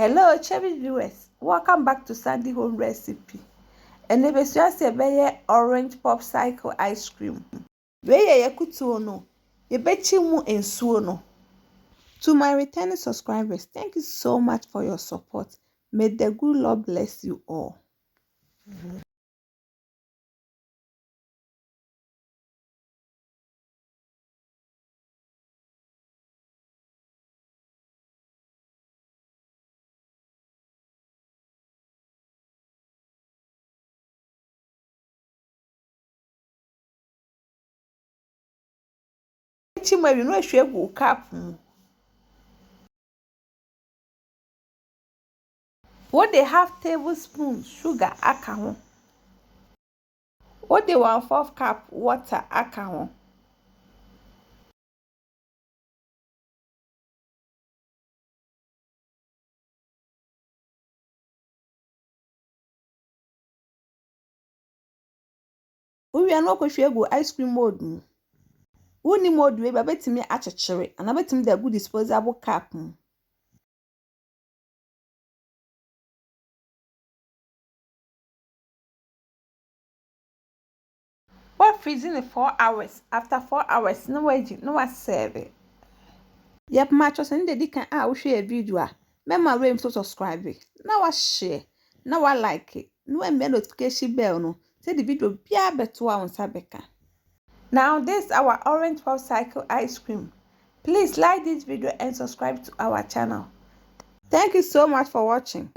Hello, Chevy viewers. Welcome back to Sandy Home Recipe. And if it's just a orange popsicle ice cream. Where you could no, you bet you and suono. To my returning subscribers, thank you so much for your support. May the good Lord bless you all. You know, a cup. What they have tablespoon sugar aka. What they 1/4 cup water aka. We are not go ice cream mode. Woni mode we betimi achechere ana betimi da good disposable cap. What freezing in 4 hours. After 4 hours, no way, no one serve it. Yep, match us and the can I share a video. Mema room to subscribe. Now I share. Now I like it. No and notification bell no. Say the video be a better on Sabeka. Now this is our orange popsicle ice cream. Please like this video and subscribe to our channel. Thank you so much for watching.